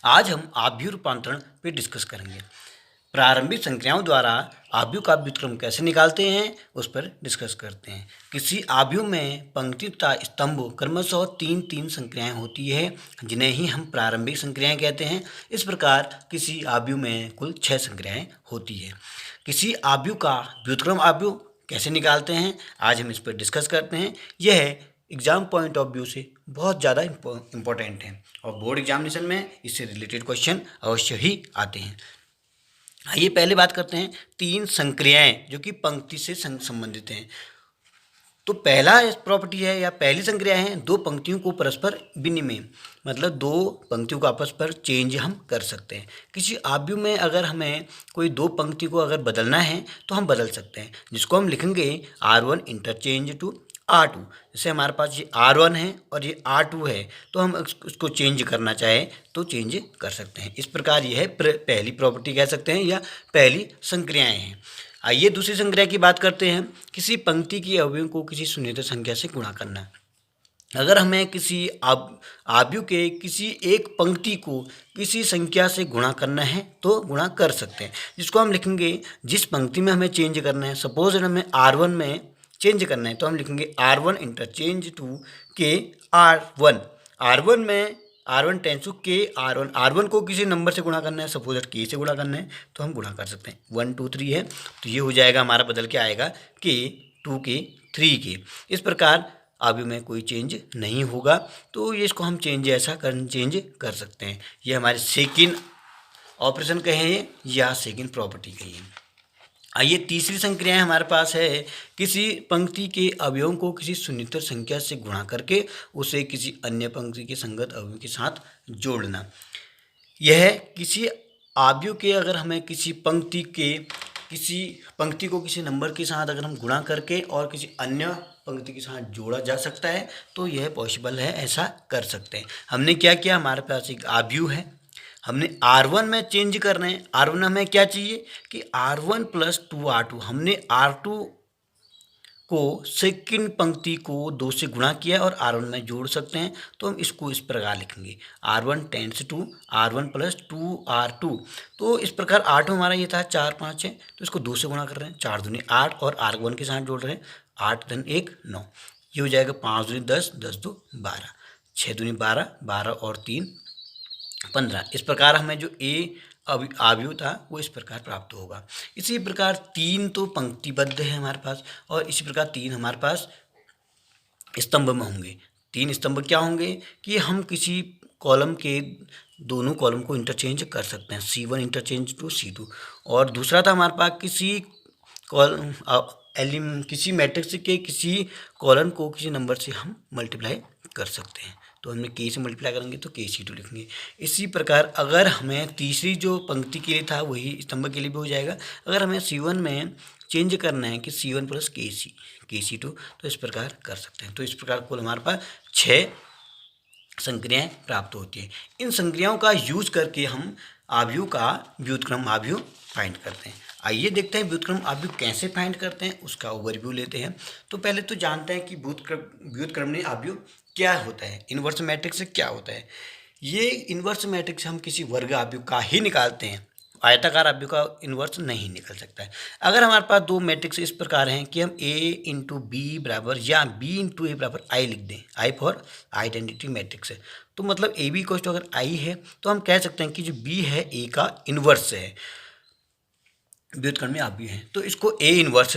आज हम आव्यूह रूपांतरण पे डिस्कस करेंगे। प्रारंभिक संख्याओं द्वारा आव्यूह का व्युत्क्रम कैसे निकालते हैं उस पर डिस्कस करते हैं। किसी आव्यूह में पंक्ति तथा स्तंभ क्रमशः तीन तीन संख्याएं होती है जिन्हें ही हम प्रारंभिक संख्याएं कहते हैं। इस प्रकार किसी आव्यूह में कुल 6 संख्याएं होती है। किसी आव्यूह का व्युत्क्रम आव्यूह कैसे निकालते हैं आज हम इस पर डिस्कस करते हैं। यह एग्जाम पॉइंट ऑफ व्यू से बहुत ज़्यादा इम्पोर्टेंट है और बोर्ड एग्जामिनेशन में इससे रिलेटेड क्वेश्चन अवश्य ही आते हैं। आइए पहले बात करते हैं तीन संक्रियाएं जो कि पंक्ति से संबंधित हैं। तो पहला प्रॉपर्टी है या पहली संक्रिया है दो पंक्तियों को परस्पर विनिमय, मतलब दो पंक्तियों को आपस पर चेंज हम कर सकते हैं। किसी आव्यूह में अगर हमें कोई दो पंक्ति को अगर बदलना है तो हम बदल सकते हैं, जिसको हम लिखेंगे R1 इंटरचेंज टू R2। जैसे हमारे पास ये R1 है और ये R2 है तो हम उसको चेंज करना चाहें तो चेंज कर सकते हैं। इस प्रकार यह पहली प्रॉपर्टी कह सकते हैं या पहली संक्रियाएँ हैं। आइए दूसरी संक्रिया की बात करते हैं। किसी पंक्ति की अवयवों को किसी शून्येतर संख्या से गुणा करना। अगर हमें किसी आव्यूह के किसी एक पंक्ति को किसी संख्या से गुणा करना है तो गुणा कर सकते हैं, जिसको हम लिखेंगे जिस पंक्ति में हमें चेंज करना है। सपोज हमें R1 में चेंज करना है तो हम लिखेंगे R1 इंटरचेंज टू के R1 में R1 टेंस टू के R1 को किसी नंबर से गुणा करना है, सपोज के से गुणा करना है तो हम गुणा कर सकते हैं। 1 2 3 है तो ये हो जाएगा हमारा बदल के आएगा के 2 के 3 के। इस प्रकार आव्यूह में कोई चेंज नहीं होगा तो ये इसको हम चेंज कर सकते हैं। ये हमारे सेकेंड ऑपरेशन कहें या सेकेंड प्रॉपर्टी कहें। आइए तीसरी संक्रिया हमारे पास है किसी पंक्ति के अवयवों को किसी शून्येतर संख्या से गुणा करके उसे किसी अन्य पंक्ति के संगत अवयव के साथ जोड़ना। यह किसी आव्यूह के अगर हमें किसी पंक्ति को किसी नंबर के साथ अगर हम गुणा करके और किसी अन्य पंक्ति के साथ जोड़ा जा सकता है तो यह पॉसिबल है, ऐसा कर सकते हैं। हमने क्या किया, हमारे पास एक आव्यूह है, हमने R1 में चेंज करना है। R1 हमें क्या चाहिए कि R1 प्लस 2R2, हमने R2 को सेकंड पंक्ति को 2 से गुणा किया और R1 में जोड़ सकते हैं तो हम इसको इस प्रकार लिखेंगे R1 tense to R1 plus 2R2। तो इस प्रकार R2 हमारा ये था 4 5 है तो इसको 2 से गुणा कर रहे हैं, 4 दूनी 8 और R1 के साथ जोड़ रहे हैं, 8 धन 1 9, ये हो जाएगा 5 दूनी 10 10 2 12, 6 दूनी 12 12 और 3 15। इस प्रकार हमें जो आव्यूह था वो इस प्रकार प्राप्त होगा। इसी प्रकार 3 तो पंक्तिबद्ध है हमारे पास और इसी प्रकार 3 हमारे पास स्तंभ में होंगे। 3 स्तंभ क्या होंगे कि हम किसी कॉलम के दोनों कॉलम को इंटरचेंज कर सकते हैं, C1 इंटरचेंज टू C2। और दूसरा था हमारे पास किसी मैट्रिक्स के किसी कॉलम को किसी नंबर से हम मल्टीप्लाई कर सकते हैं तो हमने के से मल्टीप्लाई करेंगे तो KC2 लिखेंगे। इसी प्रकार अगर हमें तीसरी जो पंक्ति के लिए था वही स्तंभ के लिए भी हो जाएगा। अगर हमें C1 में चेंज करना है कि C1 प्लस KC2 तो इस प्रकार कर सकते हैं। तो इस प्रकार कुल हमारे पास 6 संक्रियाएं प्राप्त होती हैं। इन संक्रियाओं का यूज करके हम आव्यूह का व्युत्क्रम आव्यूह फाइंड करते हैं। आइए देखते हैं व्युत्क्रम आव्यूह कैसे फाइंड करते हैं, उसका ओवरव्यू लेते हैं। तो पहले तो जानते हैं कि व्युत्क्रमणीय आव्यूह क्या होता है, इन्वर्स मैट्रिक्स से क्या होता है। ये इन्वर्स मैट्रिक्स हम किसी वर्ग आव्यूह का ही निकालते हैं, आयताकार आव्यूह का इन्वर्स नहीं निकल सकता है। अगर हमारे पास दो मैट्रिक्स इस प्रकार हैं कि हम A इंटू बी बराबर या B इंटू ए बराबर I लिख दें, I फॉर आइडेंटिटी मैट्रिक्स है, तो मतलब AB इक्वल्स टू अगर I है तो हम कह सकते हैं कि जो B है A का इन्वर्स है, व्युत्क्रमणीय आव्यूह है। तो इसको A इन्वर्स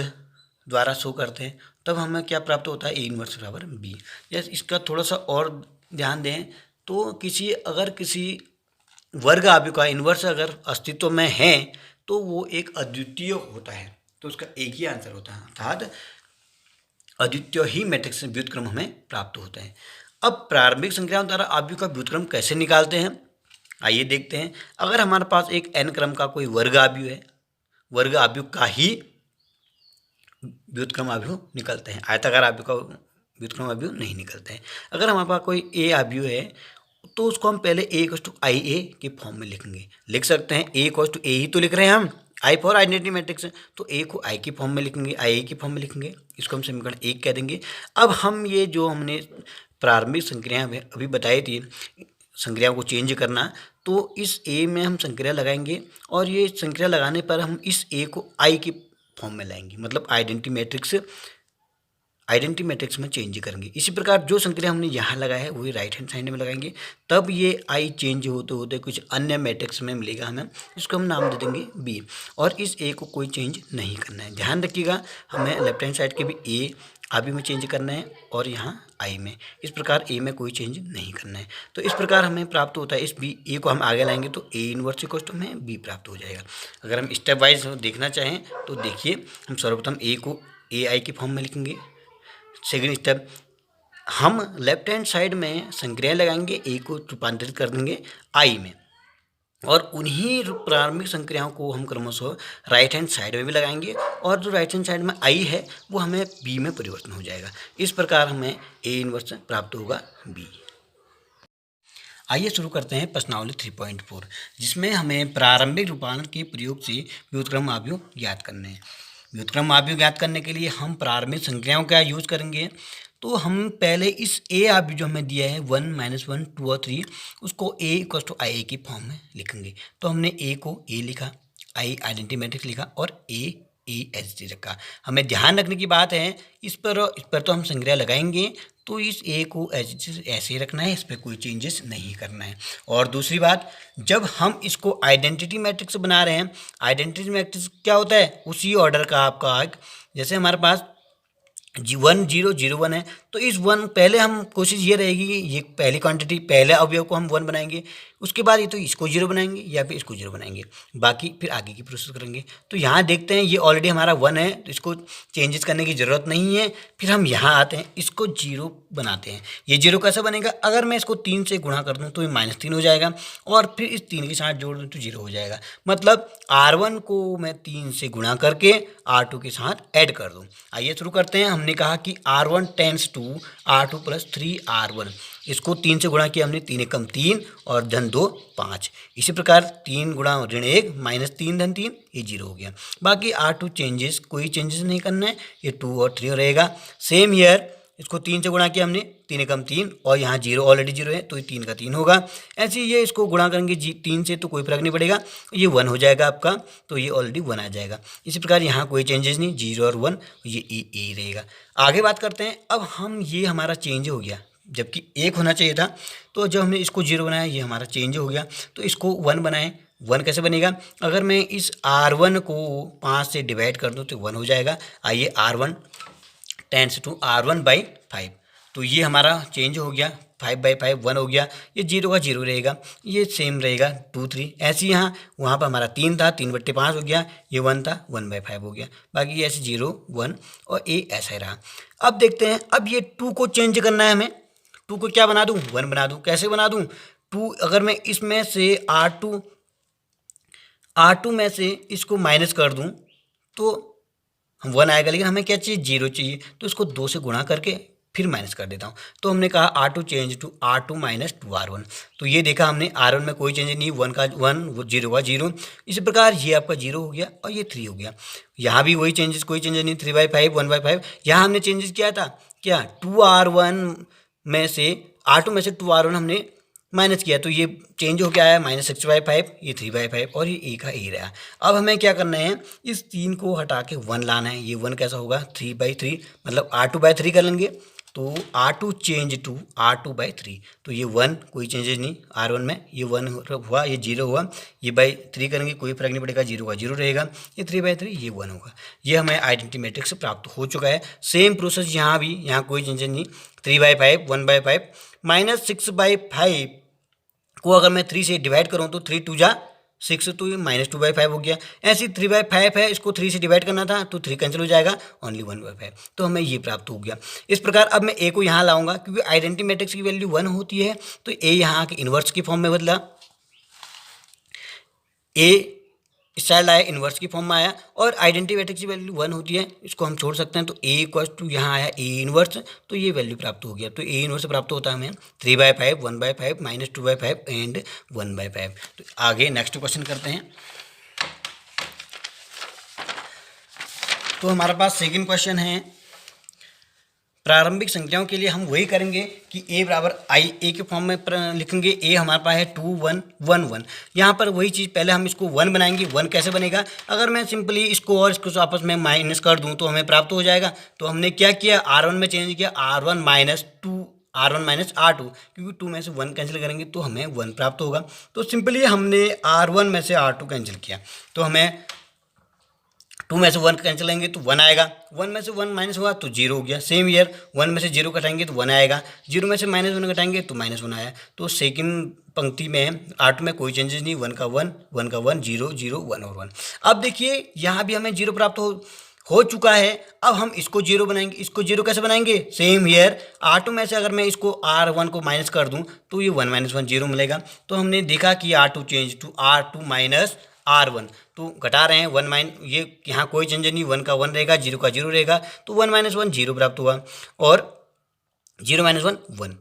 द्वारा शो करते हैं, तब हमें क्या प्राप्त होता है A इन्वर्स बराबर B। यस, इसका थोड़ा सा और ध्यान दें तो किसी वर्ग आव्यूह का इन्वर्स अगर अस्तित्व में है तो वो एक अद्वितीय होता है, तो उसका एक ही आंसर होता है, अर्थात अद्वितीय ही मैट्रिक्स से व्युत्क्रम हमें प्राप्त होता है। अब प्रारंभिक संख्याओं द्वारा आव्यूह का व्युत्क्रम कैसे निकालते हैं आइए देखते हैं। अगर हमारे पास एक n क्रम का कोई वर्ग आव्यूह है, वर्ग आव्यूह का ही व्युत्क्रम आव्यूह निकलते हैं, आयताकार आव्यूह का व्युत्क्रम आव्यूह नहीं निकलते हैं। अगर हमारे पास कोई A आव्यूह है तो उसको हम पहले A equals to I A के फॉर्म में लिख सकते हैं। A इक्वल्स टू A ही तो लिख रहे हैं हम, I फॉर आइडेंटिटी मैट्रिक्स है तो A को I के फॉर्म में लिखेंगे, IA के फॉर्म में लिखेंगे, इसको हम समीकरण 1 कह देंगे। अब हम ये जो हमने प्रारंभिक संक्रियाएं अभी बताई थी संक्रियाओं को चेंज करना, तो इस ए में हम संक्रिया लगाएंगे और ये संक्रिया लगाने पर हम इस ए को आई के फॉर्म में लाएंगे, मतलब आइडेंटिटी मैट्रिक्स में चेंज करेंगे। इसी प्रकार जो संक्रिया हमने यहाँ लगाया है वही राइट हैंड साइड में लगाएंगे, तब ये आई चेंज होते होते कुछ अन्य मैट्रिक्स में मिलेगा हमें, इसको हम नाम दे देंगे बी। और इस ए को कोई चेंज नहीं करना है, ध्यान रखिएगा, हमें लेफ्ट हैंड साइड के भी ए आबी में चेंज करना है और यहाँ आई में। इस प्रकार ए में कोई चेंज नहीं करना है। तो इस प्रकार हमें प्राप्त होता है, इस बी ए को हम आगे लाएंगे तो ए इनवर्स इक्वल टू हमें बी प्राप्त हो जाएगा। अगर हम स्टेप वाइज देखना चाहें तो देखिए, हम सर्वप्रथम ए को ए आई के फॉर्म में लिखेंगे। सेकेंड स्टेप, हम लेफ्ट हैंड साइड में संक्रियाएं लगाएंगे, ए को रूपांतरित कर देंगे आई में, और उन्हीं प्रारंभिक संक्रियाओं को हम क्रमशः राइट हैंड साइड में भी लगाएंगे, और जो राइट हैंड साइड में आई है वो हमें बी में परिवर्तन हो जाएगा। इस प्रकार हमें ए इनवर्स प्राप्त होगा बी। आइए शुरू करते हैं प्रश्नावली 3.4, जिसमें हमें प्रारंभिक रूपांतर के प्रयोग से व्युत्क्रम आव्यूह ज्ञात करने हैं। व्युत्क्रम आव्यूह ज्ञात करने के लिए हम प्रारंभिक संख्याओं का यूज करेंगे। तो हम पहले इस ए आव्यूह जो हमें दिया है 1, -1, 2 और 3, उसको ए इक्वल टू आई ए की फॉर्म में लिखेंगे। तो हमने ए को ए लिखा, आई आइडेंटिटी मैट्रिक्स लिखा और ए एच डी रखा। हमें ध्यान रखने की बात है, इस पर तो हम संक्रिया लगाएंगे, तो इस ए को ऐसे ही रखना है, इस पर कोई चेंजेस नहीं करना है। और दूसरी बात, जब हम इसको आइडेंटिटी मैट्रिक्स बना रहे हैं, आइडेंटिटी मैट्रिक्स क्या होता है, उसी ऑर्डर का आपका, जैसे हमारे पास 1 0 0 1 है, तो इस 1 पहले हम कोशिश ये रहेगी कि ये पहली क्वांटिटी, पहले अवयव को हम 1 बनाएंगे, उसके बाद ये तो इसको 0 बनाएंगे या फिर इसको 0 बनाएंगे, बाकी फिर आगे की प्रोसेस करेंगे। तो यहाँ देखते हैं ये ऑलरेडी हमारा 1 है, तो इसको चेंजेस करने की ज़रूरत नहीं है। फिर हम यहाँ आते हैं, इसको 0 बनाते हैं। ये 0 कैसे बनेगा, अगर मैं इसको 3 से गुणा कर दूँ तो ये -3 हो जाएगा, और फिर इस 3 के साथ जोड़ दूँ तो 0 हो जाएगा। मतलब R1 को मैं 3 से गुणा करके R2 के साथ ऐड कर दूँ। आइए शुरू करते हैं। हमने कहा कि R1 tense to R2 + 3R1, इसको 3 से गुणा किया हमने, 3 एकम 3 और धन 2 5। इसी प्रकार 3 गुणा ऋण 1 -3 धन 3, ये 0 हो गया। बाकी R2 चेंजेस, कोई चेंजेस नहीं करना है, ये 2 और 3 रहेगा। सेम ईयर, इसको 3 से गुणा किया हमने, 3 एकम 3 और यहाँ 0 ऑलरेडी 0 है, तो ये 3 का 3 होगा। ऐसे ये इसको गुणा करेंगे 3 से तो कोई फर्क नहीं पड़ेगा, ये 1 हो जाएगा आपका, तो ये ऑलरेडी 1 आ जाएगा। इसी प्रकार यहाँ कोई चेंजेस नहीं, 0 और 1, ये ए रहेगा। आगे बात करते हैं। अब हम, ये हमारा चेंज हो गया, जबकि 1 होना चाहिए था, तो जब हमने इसको 0 बनाया, ये हमारा चेंज हो गया, तो इसको 1 बनाएं। 1 कैसे बनेगा, अगर मैं इस R1 को 5 से डिवाइड कर दूँ तो 1 हो जाएगा। आइए, R1 टेंस टू R1/5, तो ये हमारा चेंज हो गया, 5/5 1 हो गया। ये 0 का 0 रहेगा, ये सेम रहेगा 2 3। ऐसे यहाँ, वहाँ पर हमारा 3 था, 3/5 हो गया, ये 1 था, 1/5 हो गया। बाकी ऐसे 0 1 और ए ऐसा ही रहा। अब देखते हैं, अब ये 2 को चेंज करना है हमें। 2 को क्या बना दूँ, 1 बना दूँ। कैसे बना दूँ, 2 अगर मैं इसमें से R2 में से इसको माइनस कर दूँ तो हम 1 आएगा, लेकिन हमें क्या चाहिए, 0 चाहिए, तो इसको 2 से गुणा करके फिर माइनस कर देता हूँ। तो हमने कहा R2 change to R2 - 2R1, तो ये देखा हमने, R1 में कोई चेंज नहीं, 1 का 1, 0 का 0। इसी प्रकार ये आपका 0 हो गया और ये 3 हो गया। यहाँ भी वही चेंजेस, कोई चेंजेस नहीं, 3/5 1/5। यहाँ हमने चेंजेस किया था क्या, 2R1 में से, R2 में से 2R1 हमने माइनस किया, तो ये चेंज हो गया है -6/5, ये 3/5 और ये ए का ए रहा। अब हमें क्या करना है, इस 3 को हटा के 1 लाना है। ये 1 कैसा होगा, 3/3, मतलब R2/3 कर लेंगे, तो R2 चेंज टू R2/3, तो ये 1, कोई चेंजेस नहीं, R1 में ये 1 हुआ, ये 0 हुआ, ये 3 करेंगे कोई फर्क नहीं पड़ेगा, 0 का 0 रहेगा, ये 3/3, ये 1 होगा। ये हमें आइडेंटिटी मैट्रिक्स प्राप्त हो चुका है। सेम प्रोसेस यहाँ भी, यहाँ कोई चेंजेस नहीं, 3/5 1/5 -6/5 को अगर मैं 3 से डिवाइड करूँ तो 3 2 जा 6, तो ये -2/5 हो गया। ऐसे 3/5 है, इसको 3 से डिवाइड करना था, तो 3 कैंसिल हो जाएगा, ओनली 1/5, तो हमें ये प्राप्त हो गया। इस प्रकार अब मैं ए को यहाँ लाऊंगा, क्योंकि आइडेंटिटी मैट्रिक्स की वैल्यू 1 होती है, तो ए यहाँ के इन्वर्स की फॉर्म में बदला, ए इस साइड आया, इन्वर्स की फॉर्म में आया, और आइडेंटिटी मैट्रिक्स की वैल्यू 1 होती है, इसको हम छोड़ सकते हैं, तो ए इक्वल टू यहाँ आया ए इन्वर्स, तो ये वैल्यू प्राप्त हो गया। तो ए इन्वर्स प्राप्त होता है हमें 3/5 1/5 -2/5 एंड 1/5। तो आगे नेक्स्ट क्वेश्चन करते हैं। तो हमारे पास सेकंड क्वेश्चन है, प्रारंभिक संख्याओं के लिए हम वही करेंगे कि a बराबर आई ए के फॉर्म में लिखेंगे। a हमारे पास है 2 1 1 1। यहाँ पर वही चीज़ पहले हम इसको 1 बनाएंगे। 1 कैसे बनेगा, अगर मैं सिंपली इसको और इसको आपस में माइनस कर दूँ तो हमें प्राप्त हो जाएगा। तो हमने क्या किया, R1 में चेंज किया, R1 माइनस R2, क्योंकि 2 में से 1 कैंसिल करेंगे तो हमें 1 प्राप्त होगा। तो सिंपली हमने R1 में से R2 कैंसिल किया तो हमें 2 में से 1 कैंसिल करेंगे तो 1 आएगा। 1 में से 1 माइनस हुआ तो 0 हो गया। सेम ईयर 1 में से 0 घटाएंगे तो 1 आएगा। 0 में से -1 घटाएंगे तो -1 आया। तो सेकंड पंक्ति में R2 में कोई चेंजेस नहीं, 1 का 1 1 का 1 0 0 1 और 1। अब देखिए यहाँ भी हमें 0 प्राप्त हो चुका है। अब हम इसको 0 बनाएंगे। इसको 0 कैसे बनाएंगे, सेम ईयर R2 में से अगर मैं इसको R1 को माइनस कर दूं तो ये 1 - 1 0 मिलेगा। तो हमने देखा कि R2 change to R2 minus R1, तो घटा रहे हैं 1 ये यहाँ कोई चेंज नहीं, 1 का 1 रहेगा, 0 का 0 रहेगा, तो 1 - 1 0 प्राप्त हुआ और 0 - 1 1, 1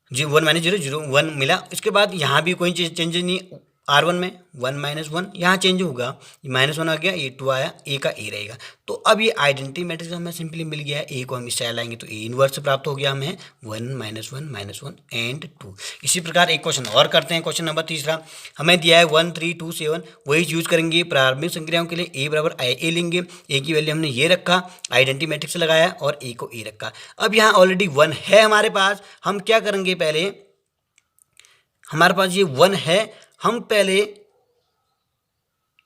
- 0 0 1 मिला। इसके बाद यहाँ भी कोई चेंज नहीं, R1 में 1 - 1 यहाँ चेंज होगा, -1 आ गया, ये 2 आया, ए का ए रहेगा। तो अब ये आइडेंटिटी मैट्रिक्स हमें सिंपली मिल गया है। ए को हम इस साइड लाएंगे तो ए इनवर्स प्राप्त हो गया हमें 1 - 1 -1 एंड 2। इसी प्रकार एक क्वेश्चन और करते हैं। क्वेश्चन नंबर तीसरा हमें दिया है 1 3 2 7। वही यूज करेंगे प्रारंभिक संख्याओं के लिए। ए बराबर ए लेंगे, ए की वैल्यू हमने ये रखा, आइडेंटिटी मैट्रिक्स लगाया और ए को ए रखा। अब यहाँ ऑलरेडी 1 है हमारे पास, हम क्या करेंगे, पहले हमारे पास ये 1 है, हम पहले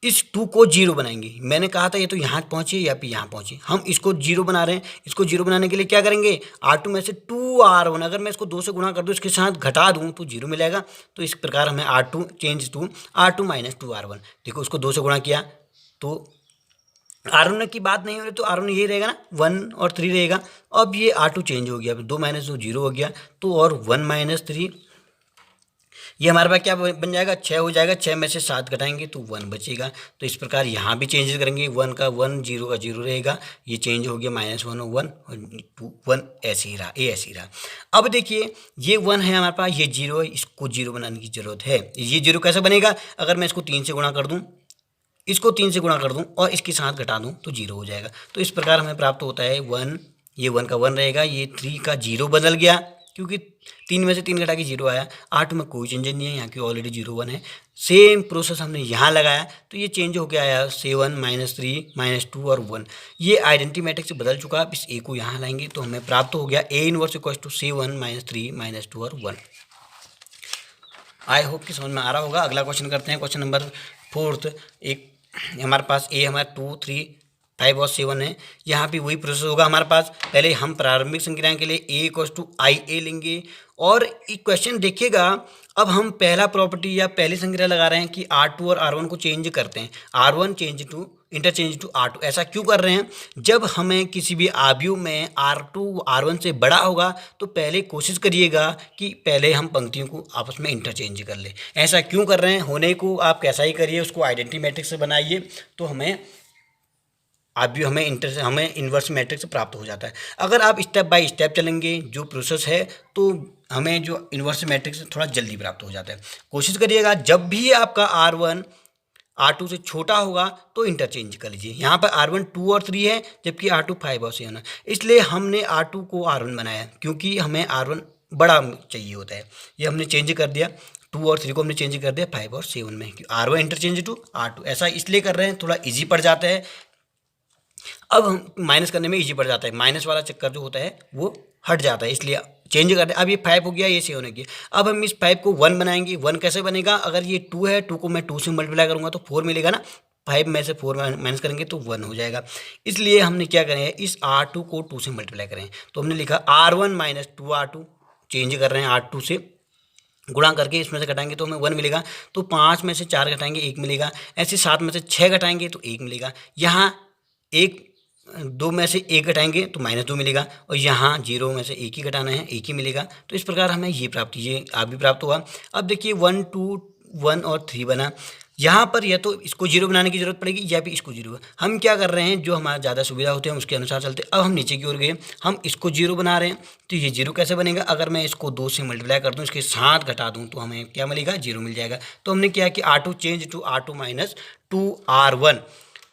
इस 2 को 0 बनाएंगे। मैंने कहा था ये तो यहाँ पहुँचे या फिर यहाँ पहुँचे, हम इसको 0 बना रहे हैं। इसको 0 बनाने के लिए क्या करेंगे, R2 में से 2R1, अगर मैं इसको 2 से गुणा कर दूँ, इसके साथ घटा दूँ तो 0 मिलेगा। तो इस प्रकार हमें R2 change to R2 minus 2R1। देखो उसको 2 से गुणा किया तो R1 की बात नहीं हो रही तो R1 ये रहेगा ना, 1 और 3 रहेगा। अब ये R2 चेंज हो गया, 2 - 2 0 हो गया, तो और 1 - 3 ये हमारे पास क्या बन जाएगा, 6 हो जाएगा। 6 में से 7 घटाएंगे तो 1 बचेगा। तो इस प्रकार यहाँ भी चेंजेस करेंगे, 1 का 1 0 का 0 रहेगा, ये चेंज हो गया -1 और 1 और 2 1 ऐसे ही रहा, ए ऐसे ही रहा। अब देखिए ये 1 है हमारे पास, ये 0 है, इसको 0 बनाने की जरूरत है। ये 0 कैसे बनेगा, अगर मैं इसको 3 से गुणा कर दूँ, इसको 3 से गुणा कर दूँ और इसके साथ घटा दूँ तो 0 हो जाएगा। तो इस प्रकार हमें प्राप्त होता है 1, ये 1 का 1 रहेगा, ये 3 का 0 बदल गया क्योंकि 3 में से 3 घटा के 0 आया। 8 में कोई चेंज नहीं है, यहाँ की ऑलरेडी 0 1 है। सेम प्रोसेस हमने यहाँ लगाया तो ये चेंज होकर आया 7 -3 -2 और 1। ये आइडेंटिटी मैट्रिक्स से बदल चुका। अब इस ए को यहाँ लाएंगे तो हमें प्राप्त हो गया ए इनवर्स इक्वल टू 7 -3 -2 और 1। आई होप कि समझ में आ रहा होगा। अगला क्वेश्चन करते हैं, क्वेश्चन नंबर 4। एक हमारे पास ए हमारा 2 3 5 और 7 है। यहाँ भी वही प्रोसेस होगा हमारे पास। पहले हम प्रारंभिक संख्याएं के लिए ए इक्वल टू आई ए लेंगे और एक क्वेश्चन देखिएगा। अब हम पहला प्रॉपर्टी या पहली संख्या लगा रहे हैं कि R2 और R1 को चेंज करते हैं, R1 change to interchange to R2। ऐसा क्यों कर रहे हैं, जब हमें किसी भी आव्यूह में R2 R1 से बड़ा होगा तो पहले कोशिश करिएगा कि पहले हम पंक्तियों को आपस में इंटरचेंज कर लें। ऐसा क्यों कर रहे हैं, होने को आप कैसा ही करिए, उसको आइडेंटिटी मैट्रिक्स से बनाइए तो हमें हमें इन्वर्स मैट्रिक्स प्राप्त हो जाता है। अगर आप स्टेप बाय स्टेप चलेंगे जो प्रोसेस है तो हमें जो इन्वर्स मैट्रिक्स थोड़ा जल्दी प्राप्त हो जाता है। कोशिश करिएगा जब भी आपका R1 R2 से छोटा होगा तो इंटरचेंज कर लीजिए। यहाँ पर R1 2 और 3 है जबकि R2 5 और 7 है, इसलिए हमने R2 को R1 बनाया क्योंकि हमें R1 बड़ा चाहिए होता है। ये हमने चेंज कर दिया, 2 और 3 को हमने चेंज कर दिया 5 और 7 में। R1 इंटरचेंज टू R2, ऐसा इसलिए कर रहे हैं थोड़ा ईजी पड़ जाता है। अब हम माइनस करने में इजी पड़ जाता है, माइनस वाला चक्कर जो होता है वो हट जाता है, इसलिए चेंज कर दे। अब ये 5 हो गया, ये 7 हो गया। अब हम इस 5 को 1 बनाएंगे। 1 कैसे बनेगा, अगर ये 2 है, 2 को मैं 2 से मल्टीप्लाई करूँगा तो 4 मिलेगा ना, 5 में से 4 माइनस करेंगे तो 1 हो जाएगा। इसलिए हमने क्या करें, इस R2 को 2 से मल्टीप्लाई करें तो हमने लिखा R1 माइनस 2R2। चेंज कर रहे हैं, R2 से गुणा करके इसमें से घटाएंगे तो हमें 1 मिलेगा। तो 5 में से 4 घटाएंगे 1 मिलेगा। ऐसे 7 में से 6 घटाएंगे तो 1 मिलेगा। यहाँ 2 में से 1 घटाएंगे तो -2 मिलेगा और यहाँ 0 में से 1 ही घटाना है, 1 ही मिलेगा। तो इस प्रकार हमें ये प्राप्त, ये आप भी प्राप्त हुआ। अब देखिए 1 2 1 और 3 बना। यहाँ पर या तो इसको 0 बनाने की जरूरत पड़ेगी या फिर इसको 0। हम क्या कर रहे हैं, जो हमारा ज़्यादा सुविधा होती है हम उसके अनुसार चलते हैं। अब हम नीचे की ओर गए, हम इसको 0 बना रहे हैं तो ये 0 कैसे बनेगा, अगर मैं इसको 2 से मल्टीप्लाई कर दूँ, इसके साथ घटा दूँ तो हमें क्या मिलेगा, 0 मिल जाएगा। तो हमने क्या कि R2 change to R2 minus 2R1।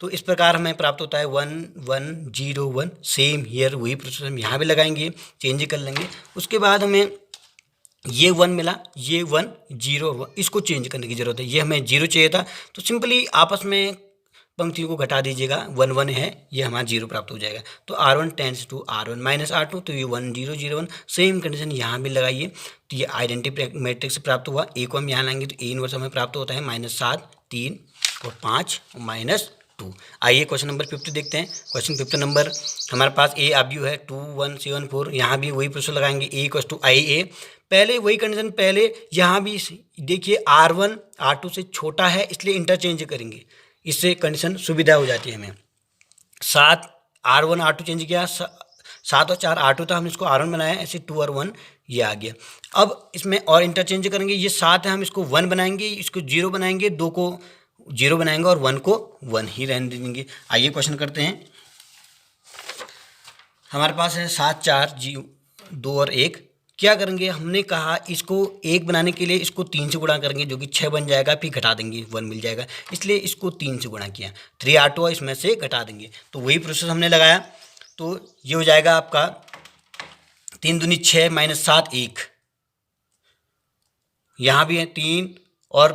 तो इस प्रकार हमें प्राप्त होता है 1 1 0 1। सेम हियर वही प्रोसेस हम यहाँ भी लगाएंगे, चेंज कर लेंगे। उसके बाद हमें ये 1 मिला, ये 1 0 1, इसको चेंज करने की ज़रूरत है। ये हमें 0 चाहिए था, तो सिंपली आपस में पंक्तियों को घटा दीजिएगा, 1 1 है, ये हमारा 0 प्राप्त हो जाएगा। तो R1 tends to R1 minus R2, तो ये 1 0 0 1। सेम कंडीशन यहाँ भी लगाइए, तो ये आइडेंटिटी मैट्रिक्स से प्राप्त हुआ। ए को हम यहाँ लाएंगे तो ए इनवर्स हमें प्राप्त होता है -7 3 और 5 और -2। आइए क्वेश्चन नंबर 50 देखते हैं। क्वेश्चन 50 नंबर हमारे पास ए आव्यूह है 2 1 7 4। यहाँ भी वही प्रोसेस लगाएंगे, ए इक्वल्स टू आई ए। पहले वही कंडीशन, पहले यहाँ भी देखिए R1 R2 से छोटा है, इसलिए इंटरचेंज करेंगे, इससे कंडीशन सुविधा हो जाती है हमें। 7 R1 R2 चेंज किया, 7 और 4 R2 था, हमने इसको R1 बनाया, ऐसे 2 और 1 ये आ गया। अब इसमें और इंटरचेंज करेंगे, ये 7 है, हम इसको 1 बनाएंगे, इसको 0 बनाएंगे, 2 को 0 बनाएंगे और 1 को 1 ही रहने देंगे। आइए क्वेश्चन करते हैं। हमारे पास है 7 4 2 और 1। क्या करेंगे, हमने कहा इसको 1 बनाने के लिए इसको 3 से गुणा करेंगे, जो कि 6 बन जाएगा, फिर घटा देंगे 1 मिल जाएगा, इसलिए इसको 3 से गुणा किया। 3 R2 इसमें से घटा देंगे, तो वही प्रोसेस हमने लगाया। तो ये हो जाएगा आपका 3 दूनी 6 -7 1। यहाँ भी है 3 और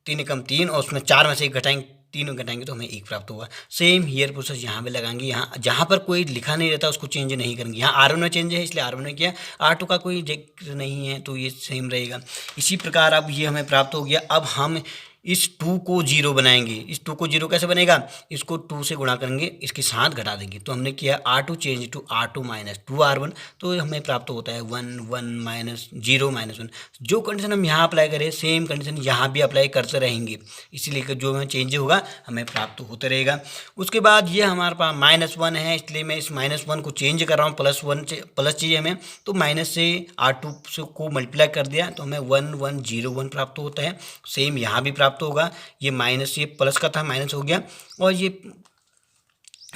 3 एकम 3, और उसमें 4 में से 1 घटाएंगे, 3 घटाएंगे तो हमें 1 प्राप्त होगा। सेम हियर प्रोसेस यहाँ पे लगाएंगे। यहाँ जहाँ पर कोई लिखा नहीं रहता उसको चेंज नहीं करेंगे। यहाँ R1 में चेंज है, इसलिए R1 में किया, R2 का कोई जिक्र नहीं है, तो ये सेम रहेगा। इसी प्रकार अब ये हमें प्राप्त हो गया। अब हम इस 2 को 0 बनाएंगे। इस 2 को 0 कैसे बनेगा, इसको 2 से गुणा करेंगे, इसके साथ घटा देंगे, तो हमने किया R2 change to R2 minus 2 R1, तो हमें प्राप्त होता है 1 1 -0 -1। जो कंडीशन हम यहाँ अप्लाई करें, सेम कंडीशन यहाँ भी अप्लाई करते रहेंगे, इसीलिए जो हमें चेंज होगा हमें प्राप्त होता रहेगा। उसके बाद ये हमारे पास -1 है, इसलिए मैं इस -1 को चेंज कर रहा हूँ, प्लस चाहिए हमें, तो माइनस से R2 को मल्टीप्लाई कर दिया, तो हमें 1 1 0 1 प्राप्त होता है। सेम यहाँ भी प्राप्त होगा। ये माइनस, ये प्लस का था माइनस हो गया, और ये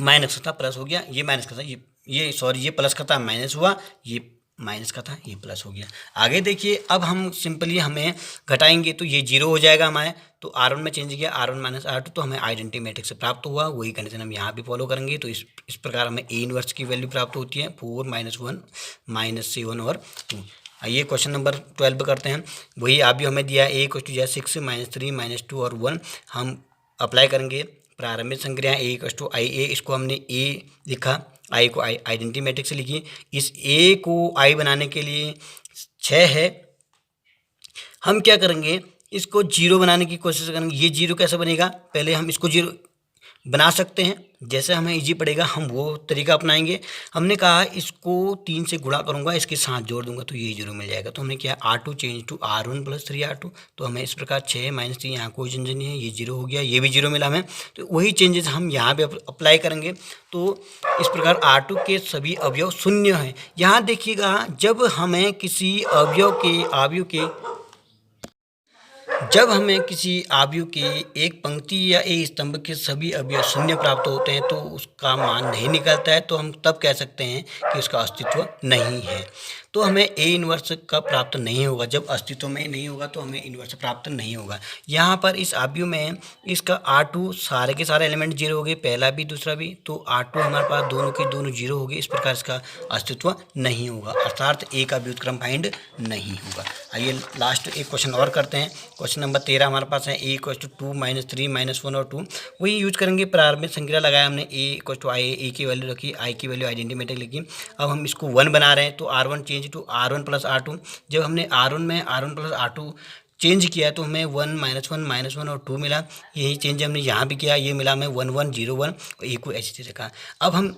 माइनस का था प्लस हो गया, ये माइनस का था ये सॉरी ये प्लस का था माइनस हुआ, ये माइनस का था ये प्लस हो गया। आगे देखिए, अब हम सिंपली हमें घटाएंगे तो ये 0 हो जाएगा हमारे, तो R1 में चेंज किया, R1 माइनस R2, तो हमें आइडेंटिटी मैट्रिक्स से प्राप्त हुआ। वही कंडीशन हम यहाँ भी फॉलो करेंगे, तो इस प्रकार हमें ए इनवर्स की वैल्यू प्राप्त होती है 4 -1 -7 और 2। आइए क्वेश्चन नंबर 12 करते हैं। वही अभी हमें दिया है, a = 6 -3 -2 और 1। हम अप्लाई करेंगे प्रारंभिक संक्रियाएं, a = आई ए, इसको हमने a लिखा, i को आइडेंटिटी मैट्रिक्स से लिखी। इस a को i बनाने के लिए 6 है, हम क्या करेंगे, इसको 0 बनाने की कोशिश करेंगे। ये 0 कैसे बनेगा, पहले हम इसको 0 बना सकते हैं, जैसे हमें इजी पड़ेगा हम वो तरीका अपनाएंगे। हमने कहा इसको 3 से गुणा करूंगा, इसके साथ जोड़ दूंगा, तो ये 0 मिल जाएगा। तो हमने किया R2 change to R1 + 3 R2, तो हमें इस प्रकार 6 - 3, यहाँ कोई चेंज नहीं है, ये 0 हो गया, ये भी 0 मिला हमें। तो वही चेंजेस हम यहाँ पे अप्लाई करेंगे। तो इस प्रकार R2 के सभी अवयव 0 हैं। यहाँ देखिएगा, जब हमें किसी आव्यूह के एक पंक्ति या एक स्तंभ के सभी अवयव 0 प्राप्त होते हैं, तो उसका मान नहीं निकलता है, तो हम तब कह सकते हैं कि उसका अस्तित्व नहीं है। तो हमें ए इनवर्स का प्राप्त नहीं होगा, जब अस्तित्व में नहीं होगा तो हमें इनवर्स प्राप्त नहीं होगा। यहाँ पर इस आव्यूह में इसका R2 सारे के सारे एलिमेंट 0 हो गए, पहला भी दूसरा भी, तो R2 हमारे पास दोनों के दोनों 0 हो गए। इस प्रकार इसका अस्तित्व नहीं होगा, अर्थात ए का व्युत्क्रम फाइंड नहीं होगा। आइए लास्ट एक क्वेश्चन और करते हैं। क्वेश्चन नंबर 13 हमारे पास है, a = 2 -3 -1 और 2। वही यूज करेंगे, प्रारंभिक संक्रिया लगाया हमने, a = आई ए की वैल्यू रखी, i की वैल्यू आइडेंटिटी मैट्रिक्स लिखी। अब हम इसको 1 बना रहे हैं, तो R1 change to R1 + R2। जब हमने R1 में R1 + R2 चेंज किया तो हमें 1 -1 -1 और 2 मिला। यही चेंज हमने यहाँ भी किया, ये मिला हमें 1 1 0 1, और ए को ऐसे रखा। अब हम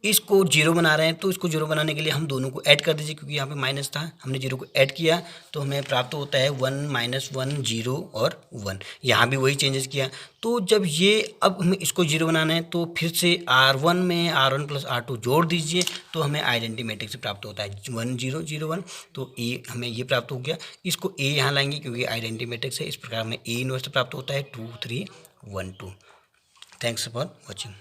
इसको 0 बना रहे हैं, तो इसको 0 बनाने के लिए हम दोनों को ऐड कर दीजिए, क्योंकि यहाँ पे माइनस था, हमने 0 को ऐड किया, तो हमें प्राप्त होता है 1 -1 0 और 1। यहाँ भी वही चेंजेस किया। तो जब ये अब हमें इसको 0 बनाना है, तो फिर से R1 में R1 + R2 जोड़ दीजिए, तो हमें आइडेंटिटी मैट्रिक्स से प्राप्त होता है 1 0 0 1। तो ए हमें ये प्राप्त हो गया। इसको ए यहाँ लाएंगे, क्योंकि आइडेंटिटी मैट्रिक्स है। इस प्रकार हमें ए इनवर्स प्राप्त होता है 2 3 1 2। Thanks for watching.